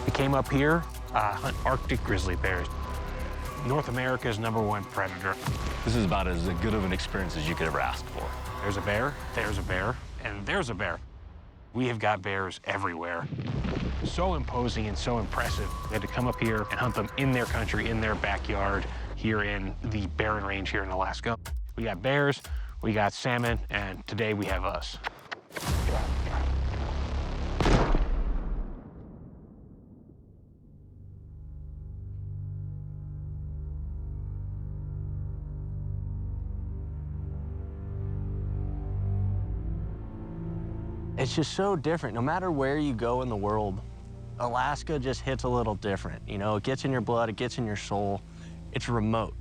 We came up here, hunt Arctic grizzly bears. North America's #1 predator. This is about as good of an experience as you could ever ask for. There's a bear, and there's a bear. We have got bears everywhere. So imposing and so impressive. We had to come up here and hunt them in their country, in their backyard, here in the Barren Range here in Alaska. We got bears, we got salmon, and today we have us. It's just so different. No matter where you go in the world, Alaska just hits a little different. You know, it gets in your blood, it gets in your soul. It's remote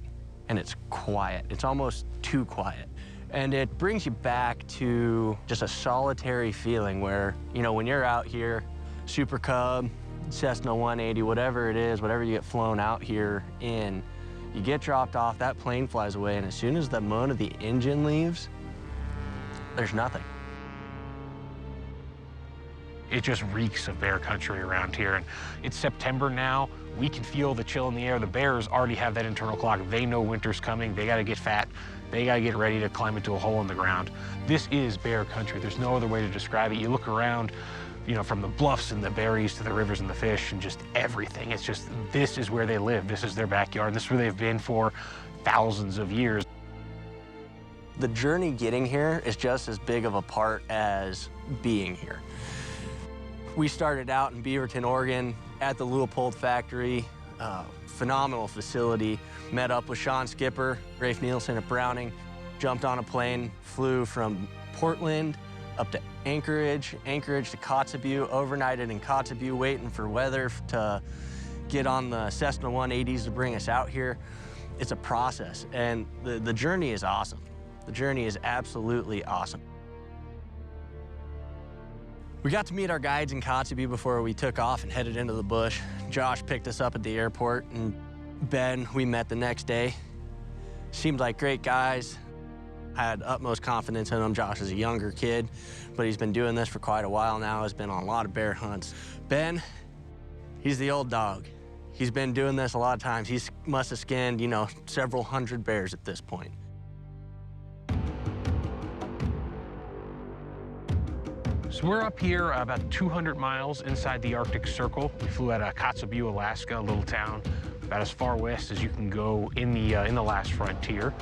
and it's quiet. It's almost too quiet. And it brings you back to just a solitary feeling where, you know, when you're out here, Super Cub, Cessna 180, whatever it is, whatever you get flown out here in, you get dropped off, that plane flies away, and as soon as the moan of the engine leaves, there's nothing. It just reeks of bear country around here. And it's September now. We can feel the chill in the air. The bears already have that internal clock. They know winter's coming. They got to get fat. They got to get ready to climb into a hole in the ground. This is bear country. There's no other way to describe it. You look around, you know, from the bluffs and the berries to the rivers and the fish and just everything. It's just, this is where they live. This is their backyard. This is where they've been for thousands of years. The journey getting here is just as big of a part as being here. We started out in Beaverton, Oregon, at the Leupold factory. Phenomenal facility. Met up with Sean Skipper, Rafe Nielsen at Browning. Jumped on a plane, flew from Portland up to Anchorage, Anchorage to Kotzebue, overnighted in Kotzebue, waiting for weather to get on the Cessna 180s to bring us out here. It's a process, and the journey is awesome. The journey is absolutely awesome. We got to meet our guides in Kotzebue before we took off and headed into the bush. Josh picked us up at the airport, and Ben we met the next day. Seemed like great guys. I had utmost confidence in them. Josh is a younger kid, but he's been doing this for quite a while now. Has been on a lot of bear hunts. Ben, he's the old dog. He's been doing this a lot of times. He must have skinned, you know, several hundred bears at this point. So we're up here about 200 miles inside the Arctic Circle. We flew out of Kotzebue, Alaska, a little town about as far west as you can go in the last frontier.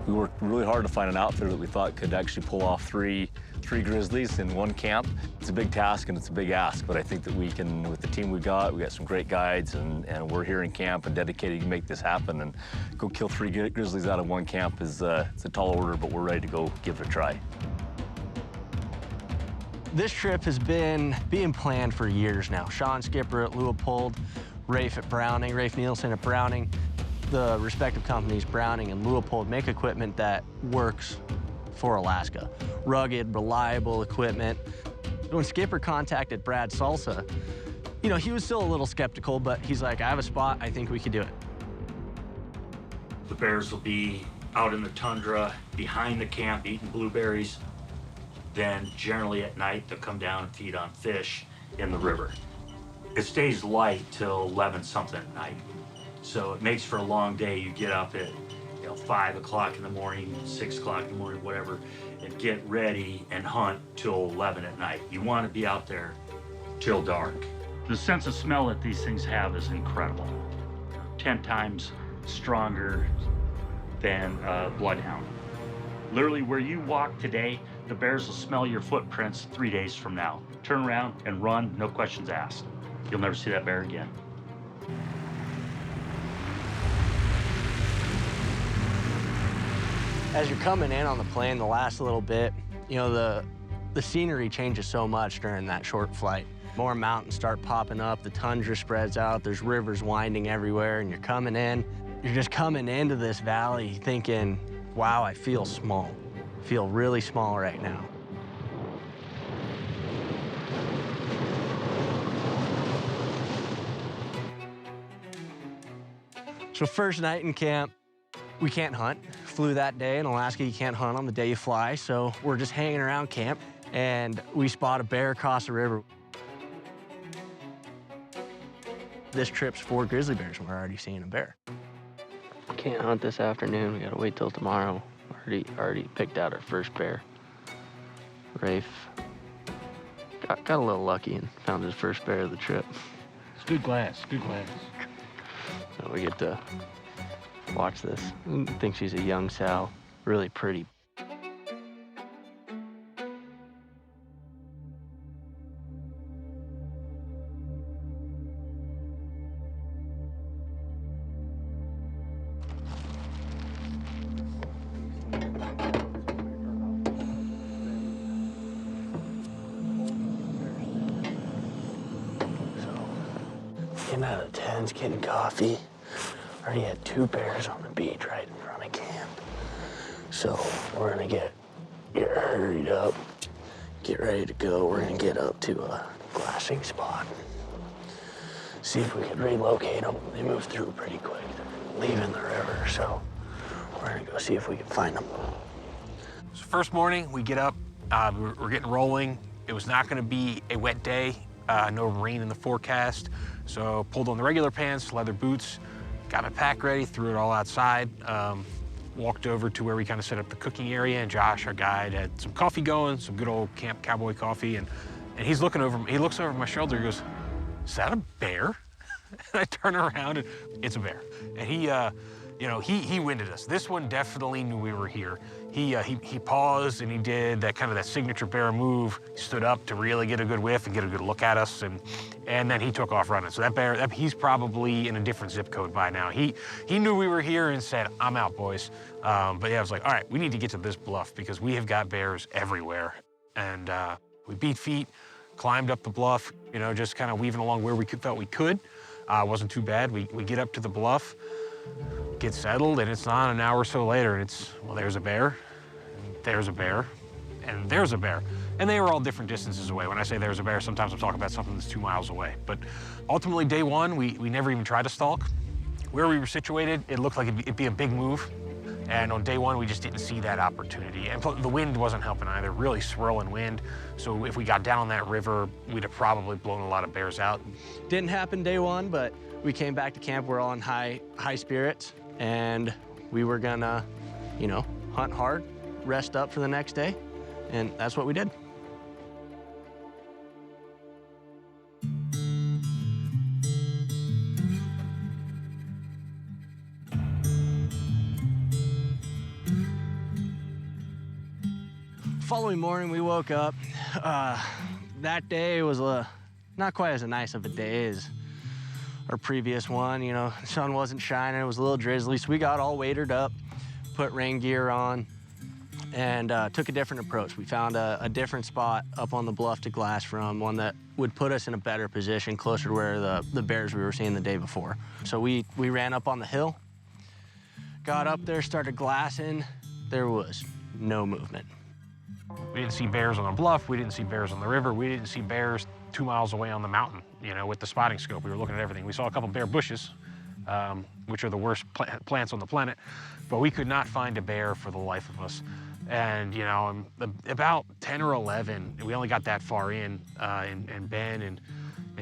We worked really hard to find an outfitter that we thought could actually pull off three grizzlies in one camp. It's a big task and it's a big ask, but I think that we can, with the team we got some great guides, and we're here in camp and dedicated to make this happen. And go kill 3 grizzlies out of one camp is it's a tall order, but we're ready to go give it a try. This trip has been being planned for years now. Sean Skipper at Leupold, Rafe at Browning, Rafe Nielsen at Browning. The respective companies, Browning and Leupold, make equipment that works for Alaska. Rugged, reliable equipment. When Skipper contacted Brad Salsa, you know, he was still a little skeptical, but he's like, I have a spot, I think we could do it. The bears will be out in the tundra, behind the camp, eating blueberries. Then generally at night, they'll come down and feed on fish in the river. It stays light till 11 something at night. So it makes for a long day. You get up at 5 o'clock in the morning, 6 o'clock in the morning, whatever, and get ready and hunt till 11 at night. You want to be out there till dark. The sense of smell that these things have is incredible. 10 times stronger than a bloodhound. Literally where you walk today, the bears will smell your footprints 3 days from now. Turn around and run, no questions asked. You'll never see that bear again. As you're coming in on the plane the last little bit, you know, the scenery changes so much during that short flight. More mountains start popping up, the tundra spreads out, there's rivers winding everywhere, and you're coming in. You're just coming into this valley thinking, wow, I feel small. I feel really small right now. So first night in camp, we can't hunt. Flew that day. In Alaska, you can't hunt on the day you fly, so we're just hanging around camp, and we spot a bear across the river. this trip's 4 grizzly bears, and we're already seeing a bear. Can't hunt this afternoon. We gotta wait till tomorrow. Already picked out our first bear. Rafe got a little lucky and found his first bear of the trip. It's good glass, good glass. So we get to watch this. I think she's a young sow, really pretty. Getting out of the tents, getting coffee. Already had 2 bears on the beach right in front of camp. So we're gonna get hurried up, get ready to go. We're gonna get up to a glassing spot. See if we can relocate them. They move through pretty quick. They're leaving the river, so we're gonna go see if we can find them. So first morning, we get up, we're getting rolling. It was not gonna be a wet day, no rain in the forecast. So pulled on the regular pants, leather boots, got my pack ready, threw it all outside, walked over to where we kind of set up the cooking area, and Josh, our guide, had some coffee going, some good old Camp Cowboy coffee, and he's looking over, he looks over my shoulder, he goes, "Is that a bear?" And I turn around and it's a bear. And he winded us. This one definitely knew we were here. He paused and he did that signature bear move. He stood up to really get a good whiff and get a good look at us, and then he took off running. So that bear, he's probably in a different zip code by now. He knew we were here and said, "I'm out, boys." But yeah, I was like, all right, we need to get to this bluff because we have got bears everywhere. And we beat feet, climbed up the bluff, just kind of weaving along where we felt we could. Wasn't too bad. We get up to the bluff, get settled, and it's not an hour or so later, and it's, well, there's a bear, and there's a bear, and there's a bear. And they were all different distances away. When I say there's a bear, sometimes I'm talking about something that's 2 miles away. But ultimately, day one, we never even tried to stalk. Where we were situated, it looked like it'd be a big move. And on day one, we just didn't see that opportunity. And the wind wasn't helping either, really swirling wind. So if we got down that river, we'd have probably blown a lot of bears out. Didn't happen day one, but we came back to camp. We're all in high spirits, and we were gonna, hunt hard, rest up for the next day, and that's what we did. Following morning, we woke up. That day was not quite as nice of a day as our previous one. The sun wasn't shining, it was a little drizzly, so we got all waitered up, put rain gear on, and took a different approach. We found a different spot up on the bluff to glass from, one that would put us in a better position, closer to where the bears we were seeing the day before. So we ran up on the hill, got up there, started glassing. There was no movement. We didn't see bears on the bluff, we didn't see bears on the river, we didn't see bears 2 miles away on the mountain, with the spotting scope. We were looking at everything. We saw a couple bear bushes, which are the worst plants on the planet, but we could not find a bear for the life of us. And, about 10 or 11, we only got that far in, and Ben and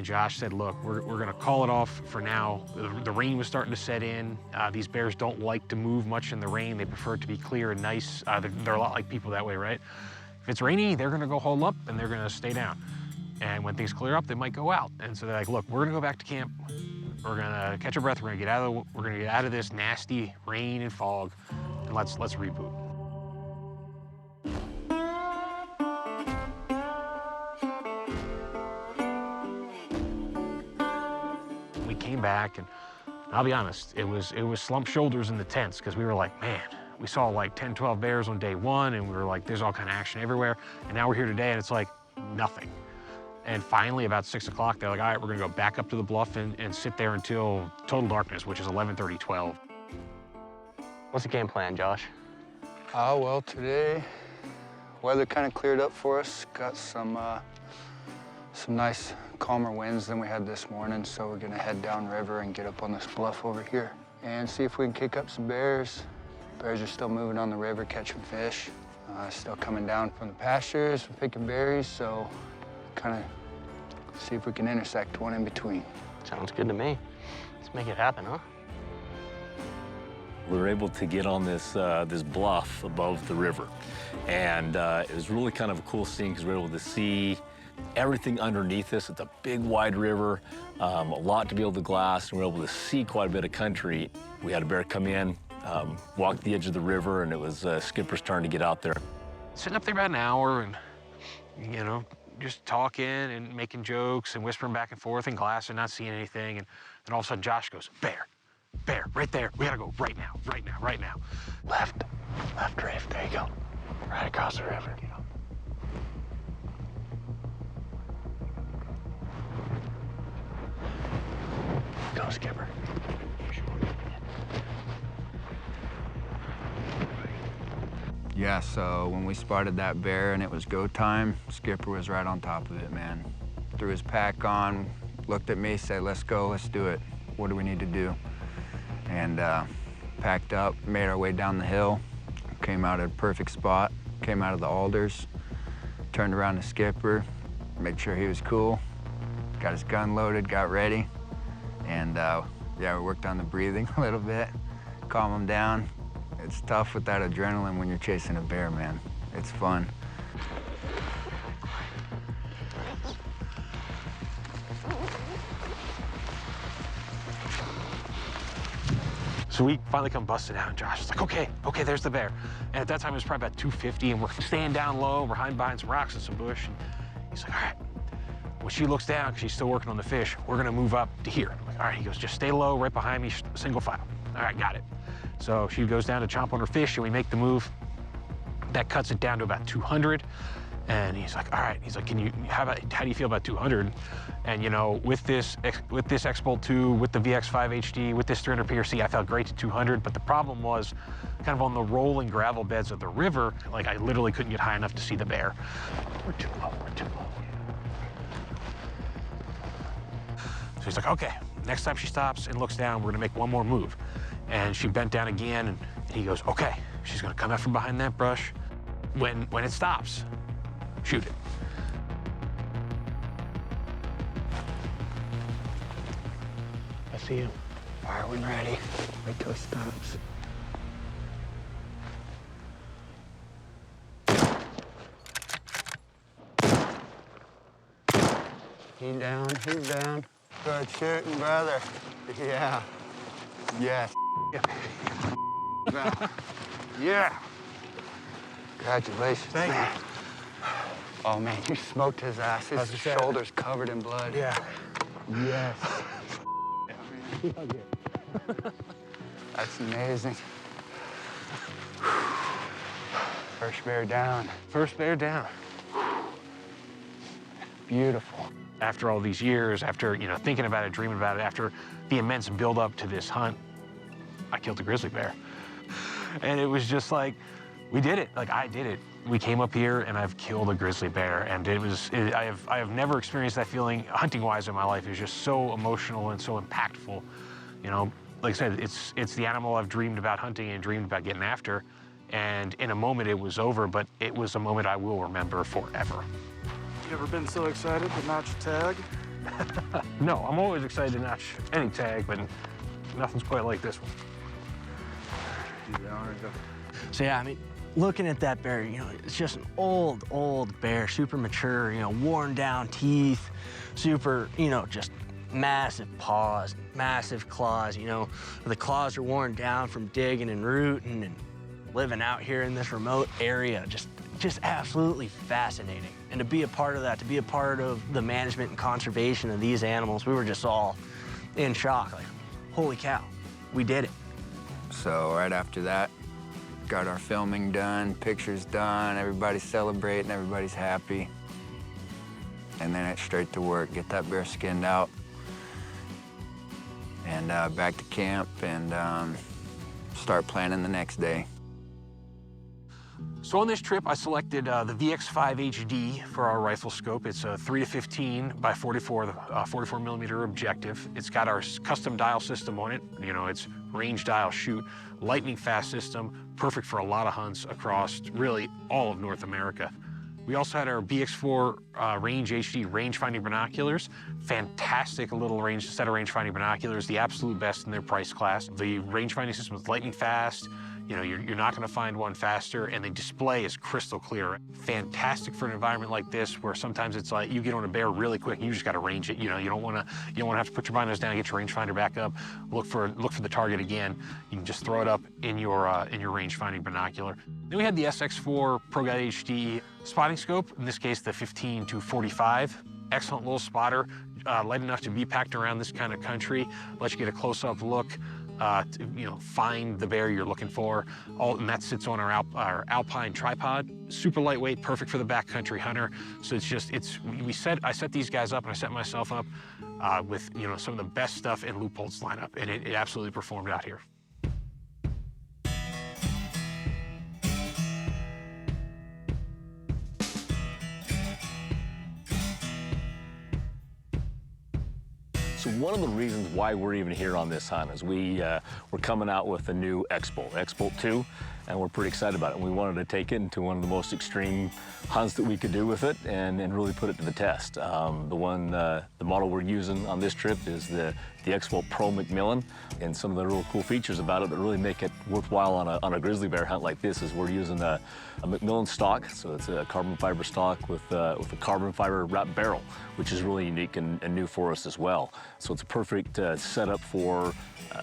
Josh said, look, we're gonna call it off for now. The rain was starting to set in. These bears don't like to move much in the rain. They prefer it to be clear and nice. They're a lot like people that way, right? If it's rainy, they're gonna go hole up and they're gonna stay down. And when things clear up, they might go out. And so they're like, look, we're gonna go back to camp. We're gonna catch our breath. We're gonna get out of this nasty rain and fog, and let's reboot. We came back, and I'll be honest, it was slumped shoulders in the tents, because we were like, man, we saw like 10, 12 bears on day one, and we were like, there's all kind of action everywhere. And now we're here today, and it's like nothing. And finally, about 6 o'clock, they're like, all right, we're gonna go back up to the bluff and sit there until total darkness, which is 11:30, 12. What's the game plan, Josh? Well, today, weather kind of cleared up for us. Got some nice calmer winds than we had this morning, so we're gonna head downriver and get up on this bluff over here and see if we can kick up some bears. Bears are still moving on the river, catching fish. Still coming down from the pastures, picking berries, so kind of see if we can intersect one in between. Sounds good to me. Let's make it happen, huh? We were able to get on this this bluff above the river, and it was really kind of a cool scene because we were able to see everything underneath us. It's a big, wide river, a lot to be able to glass, and we were able to see quite a bit of country. We had a bear come in, walk the edge of the river, and it was Skipper's turn to get out there. Sitting up there about an hour and, you know, just talking and making jokes and whispering back and forth and glassing, not seeing anything. And then all of a sudden Josh goes, bear, right there. We gotta go right now, right now, right now. Left, Rafe, there you go. Right across the river, you know. Go, Skipper. Yeah, so when we spotted that bear and it was go time, Skipper was right on top of it, man. Threw his pack on, looked at me, said, let's go, let's do it. What do we need to do? And packed up, made our way down the hill, came out at a perfect spot, came out of the alders, turned around to Skipper, made sure he was cool, got his gun loaded, got ready, and yeah, we worked on the breathing a little bit, calm him down. It's tough with that adrenaline when you're chasing a bear, man. It's fun. So we finally come busting out, and Josh is like, okay, there's the bear. And at that time, it was probably about 250, and we're staying down low, we're hiding behind some rocks and some bush, and he's like, all right. When she looks down, because she's still working on the fish, we're gonna move up to here. I'm like, all right, he goes, just stay low, right behind me, single file. All right, got it. So she goes down to chomp on her fish, and we make the move. That cuts it down to about 200. And he's like, all right. He's like, how do you feel about 200? And you know, with this X-Bolt 2, with the VX5 HD, with this 300 PRC, I felt great to 200. But the problem was, kind of on the rolling gravel beds of the river, like I literally couldn't get high enough to see the bear. We're too low. So he's like, okay. Next time she stops and looks down, we're gonna make one more move. And she bent down again, and he goes, okay. She's gonna come out from behind that brush. When it stops, shoot it. I see him. Fire when ready. Wait till he stops. He's down. Good shooting, brother. Yeah. Yes. Yeah. Congratulations. Thank you. Oh man, you smoked his ass. His shoulders covered in blood. Yeah. Yes. That's amazing. First bear down. First bear down. Beautiful. After all these years, after thinking about it, dreaming about it, after the immense build-up to this hunt, I killed a grizzly bear. And it was just like, we did it. Like, I did it. We came up here, and I've killed a grizzly bear, and I have never experienced that feeling hunting-wise in my life. It was just so emotional and so impactful. You know, like I said, it's the animal I've dreamed about hunting and dreamed about getting after. And in a moment, it was over, but it was a moment I will remember forever. You ever been so excited to notch a tag? No, I'm always excited to notch any tag, but nothing's quite like this one. So yeah, I mean, looking at that bear, it's just an old bear, super mature, worn down teeth, super, just massive paws, massive claws, the claws are worn down from digging and rooting and living out here in this remote area. Just absolutely fascinating. And to be a part of that, to be a part of the management and conservation of these animals, we were just all in shock, like, holy cow, we did it. So right after that, got our filming done, pictures done, everybody's celebrating, everybody's happy. And then it's straight to work, get that bear skinned out, and back to camp and start planning the next day. So on this trip, I selected the VX5 HD for our rifle scope. It's a 3-15 by 44 millimeter objective. It's got our custom dial system on it. It's range dial shoot, lightning fast system, perfect for a lot of hunts across really all of North America. We also had our BX4 Range HD range-finding binoculars. Fantastic little set of range-finding binoculars, the absolute best in their price class. The range-finding system is lightning fast. You know, you're not going to find one faster, and the display is crystal clear. Fantastic for an environment like this, where sometimes it's like you get on a bear really quick, and you just got to range it. You know, you don't want to have to put your binos down, get your rangefinder back up, look for the target again. You can just throw it up in your range-finding binocular. Then we had the SX4 ProGuide HD spotting scope. In this case, the 15 to 45. Excellent little spotter, light enough to be packed around this kind of country. Let you get a close-up look. To find the bear you're looking for. And that sits on our Alpine tripod. Super lightweight, perfect for the backcountry hunter. So I set these guys up, and I set myself up with some of the best stuff in Leupold's lineup, and it absolutely performed out here. So one of the reasons why we're even here on this hunt is we're coming out with a new X-Bolt 2, and we're pretty excited about it. And we wanted to take it into one of the most extreme hunts that we could do with it and really put it to the test. The model we're using on this trip is the X-Bolt Pro Macmillan, and some of the real cool features about it that really make it worthwhile on a grizzly bear hunt like this is we're using a Macmillan stock, so it's a carbon fiber stock with a carbon fiber wrapped barrel, which is really unique and new for us as well. So it's a perfect setup for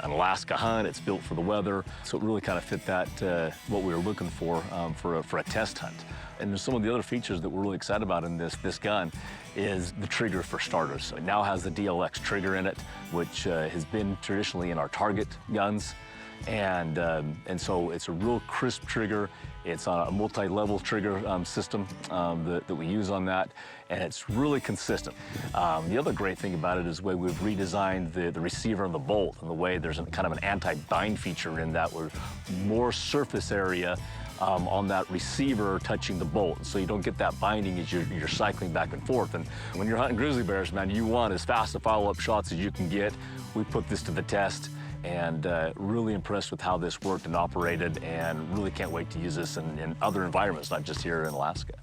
an Alaska hunt. It's built for the weather, so it really kind of fit that what we were looking for a test hunt. And there's some of the other features that we're really excited about in this gun is the trigger, for starters. So it now has the DLX trigger in it, which has been traditionally in our target guns. And so it's a real crisp trigger. It's a multi-level trigger system that we use on that, and it's really consistent. The other great thing about it is the way we've redesigned the receiver and the bolt, and the way there's kind of an anti-bind feature in that, where more surface area on that receiver touching the bolt, so you don't get that binding as you're cycling back and forth. And when you're hunting grizzly bears, man, you want as fast a follow-up shots as you can get. We put this to the test, and really impressed with how this worked and operated, and really can't wait to use this in other environments, not just here in Alaska.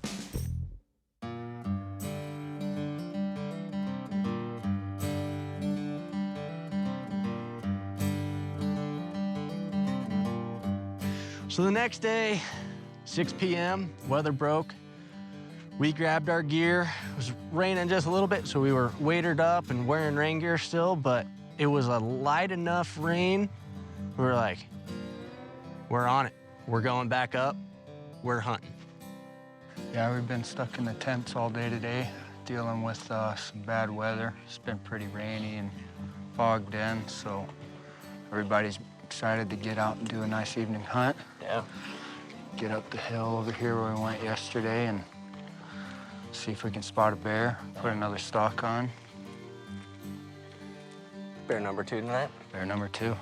So the next day, 6 p.m., weather broke. We grabbed our gear. It was raining just a little bit, so we were waded up and wearing rain gear still, but it was a light enough rain. We were like, we're on it. We're going back up. We're hunting. Yeah, we've been stuck in the tents all day today, dealing with some bad weather. It's been pretty rainy and fogged in, so everybody's excited to get out and do a nice evening hunt. Yeah. Get up the hill over here where we went yesterday and see if we can spot a bear, put another stalk on. Bear number 2 tonight. Bear number 2.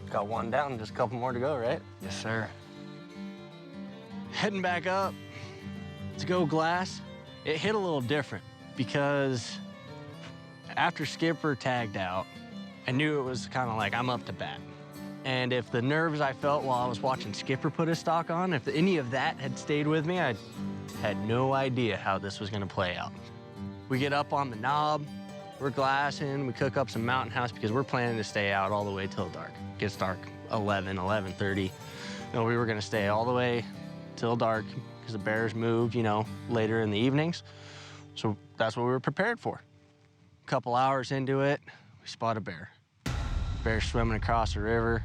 Got one down, just a couple more to go, right? Yes, sir. Heading back up to go glass. It hit a little different because after Skipper tagged out, I knew it was kind of like I'm up to bat. And if the nerves I felt while I was watching Skipper put his stock on, if any of that had stayed with me, I had no idea how this was gonna play out. We get up on the knob, we're glassing, we cook up some mountain house because we're planning to stay out all the way till dark. It gets dark 11:30. No, we were gonna stay all the way till dark because the bears moved, later in the evenings. So that's what we were prepared for. A couple hours into it, we spot a bear. Bear swimming across the river.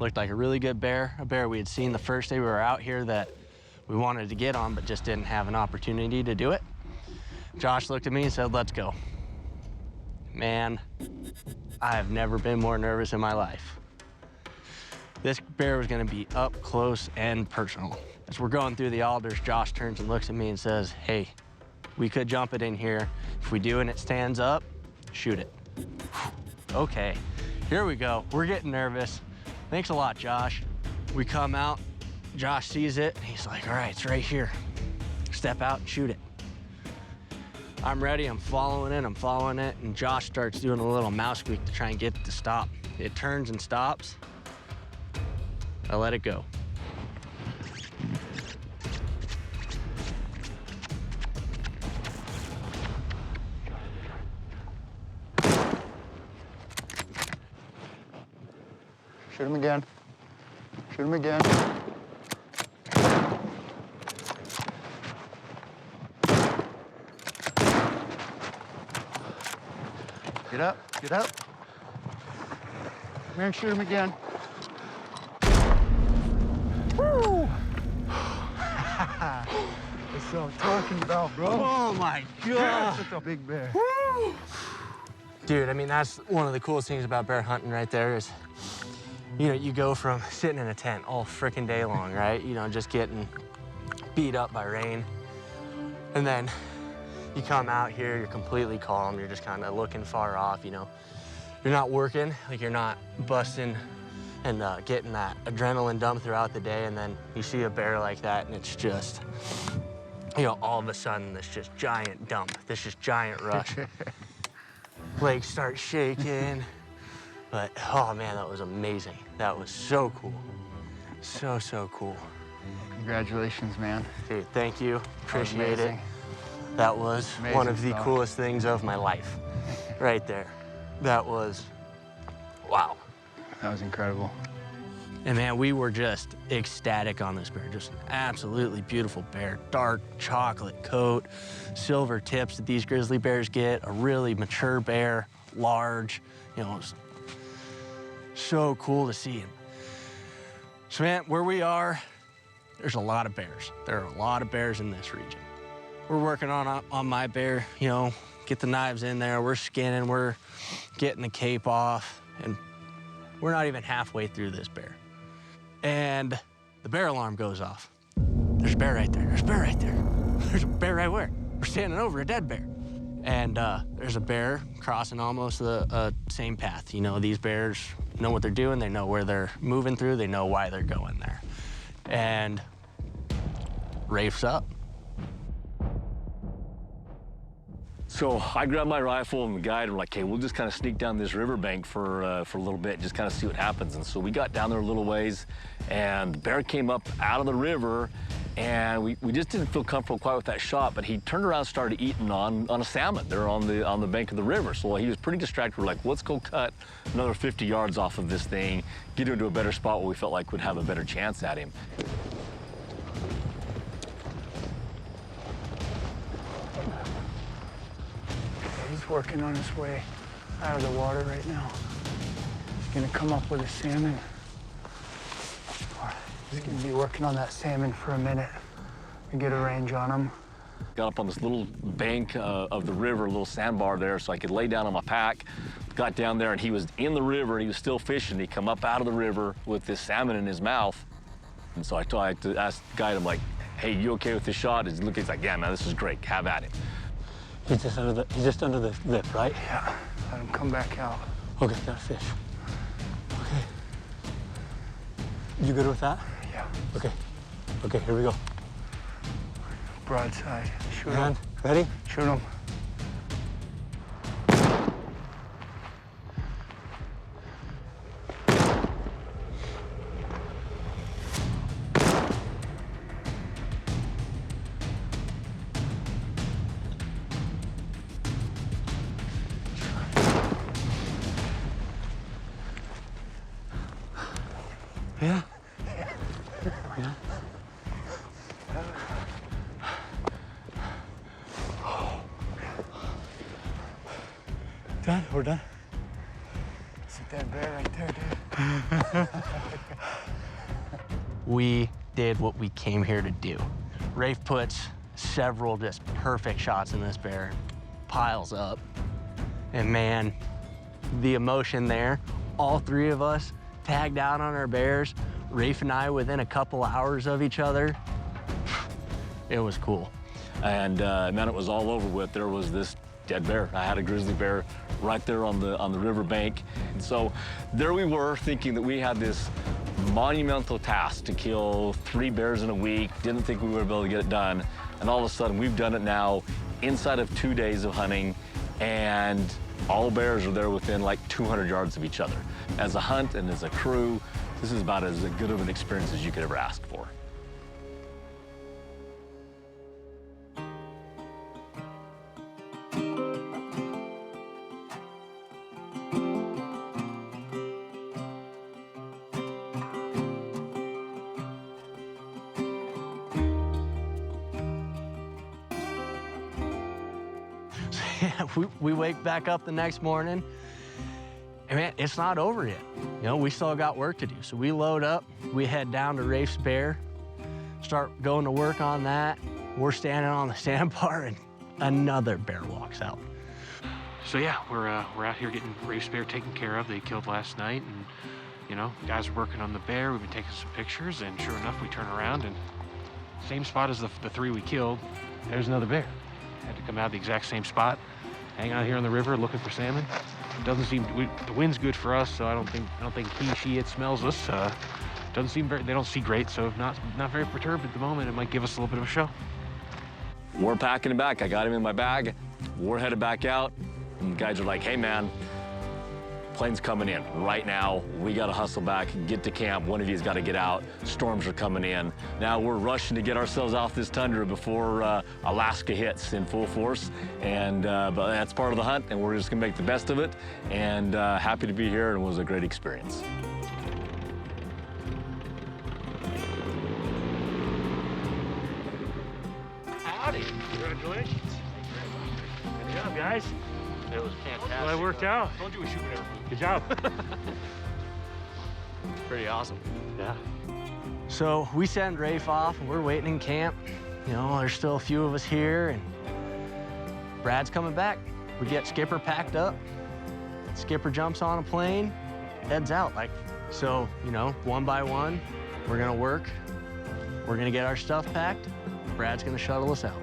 Looked like a really good bear, a bear we had seen the first day we were out here that we wanted to get on but just didn't have an opportunity to do it. Josh looked at me and said, let's go. Man, I have never been more nervous in my life. This bear was gonna be up close and personal. As we're going through the alders, Josh turns and looks at me and says, hey, we could jump it in here. If we do and it stands up, shoot it. Okay, here we go. We're getting nervous. Thanks a lot, Josh. We come out, Josh sees it, and he's like, all right, it's right here. Step out and shoot it. I'm ready, I'm following it, and Josh starts doing a little mouse squeak to try and get it to stop. It turns and stops. I let it go. Shoot him again. Shoot him again. Get up, get up. Come here and shoot him again. Woo! That's what I'm talking about, bro. Oh my God. That's a big bear. Dude, I mean, that's one of the coolest things about bear hunting right there is, you know, you go from sitting in a tent all frickin' day long, right? You know, just getting beat up by rain. And then you come out here, you're completely calm, you're just kind of looking far off, you know. You're not working, like you're not busting and getting that adrenaline dump throughout the day, and then you see a bear like that and it's just, you know, all of a sudden this just giant dump, this just giant rush. Legs start shaking, but oh man, that was amazing. That was so cool. So, so cool. Congratulations, man. Dude, thank you, appreciate it. Amazing. That was Amazing one of the stuff. coolest things of my life, right there. That was, wow. That was incredible. And man, we were just ecstatic on this bear. Just absolutely beautiful bear. Dark chocolate coat, silver tips that these grizzly bears get, a really mature bear, large, you know, it was so cool to see him. So man, where we are, there's a lot of bears. There are a lot of bears in this region. We're working on my bear, you know, get the knives in there, we're skinning, we're getting the cape off, and we're not even halfway through this bear. And the bear alarm goes off. There's a bear right there, there's a bear right there. There's a bear right where? We're standing over a dead bear. And there's a bear crossing almost the same path. You know, these bears know what they're doing, they know where they're moving through, they know why they're going there. And Rafe's up. So I grabbed my rifle and the guide and we're like, hey, we'll just kind of sneak down this riverbank for a little bit, just kind of see what happens. And so we got down there a little ways and the bear came up out of the river and we just didn't feel comfortable quite with that shot, but he turned around and started eating on a salmon there on the bank of the river. So he was pretty distracted. We're like, let's go cut another 50 yards off of this thing, get him to a better spot where we felt like we'd have a better chance at him. He's working on his way out of the water right now. He's gonna come up with a salmon. He's gonna be working on that salmon for a minute and get a range on him. Got up on this little bank of the river, a little sandbar there, so I could lay down on my pack. Got down there and he was in the river and he was still fishing. He come up out of the river with this salmon in his mouth. And so I asked the guide, I'm like, hey, you okay with this shot? He's like, yeah, man, this is great, have at him. He's just under the lip, right? Yeah, let him come back out. Okay, got a fish. Okay. You good with that? Yeah. Okay. Okay, here we go. Broadside. Shoot him. And ready? Shoot him. Yeah. Yeah. Done? We're done? That's a dead bear right there, dude. We did what we came here to do. Rafe puts several just perfect shots in this bear, piles up, and man, the emotion there, all three of us tagged out on our bears, Rafe and I within a couple hours of each other. It was cool. And man, it was all over with. There was this dead bear. I had a grizzly bear right there on the riverbank. And so there we were thinking that we had this monumental task to kill 3 bears in a week. Didn't think we would be able to get it done. And all of a sudden we've done it now inside of 2 days of hunting, and all bears are there within like 200 yards of each other. As a hunt and as a crew, this is about as good of an experience as you could ever ask for. we wake back up the next morning, and man, it's not over yet. You know, we still got work to do. So we load up, we head down to Rafe's Bear, start going to work on that. We're standing on the sandbar, and another bear walks out. So yeah, we're out here getting Rafe's bear taken care of. They killed last night, and you know, guys are working on the bear. We've been taking some pictures, and sure enough, we turn around and same spot as the 3 we killed. There's another bear. Had to come out of the exact same spot, hang out here on the river looking for salmon. Doesn't seem the wind's good for us, so I don't think he, she, it smells us. Doesn't seem very, they don't see great, so not very perturbed at the moment. It might give us a little bit of a show. We're packing him back. I got him in my bag. We're headed back out, and the guys are like, hey man, plane's coming in right now. We gotta hustle back, get to camp. One of you's gotta get out. Storms are coming in. Now we're rushing to get ourselves off this tundra before Alaska hits in full force. And but that's part of the hunt, and we're just gonna make the best of it. And happy to be here, and it was a great experience. Howdy. Congratulations. Good job, guys. It was fantastic. Well, it worked out. Told you we shoot whatever. Good job. Pretty awesome. Yeah. So we send Rafe off, and we're waiting in camp. You know, there's still a few of us here, and Brad's coming back. We get Skipper packed up. Skipper jumps on a plane, heads out. So, you know, one by one, we're gonna work. We're gonna get our stuff packed. Brad's gonna shuttle us out.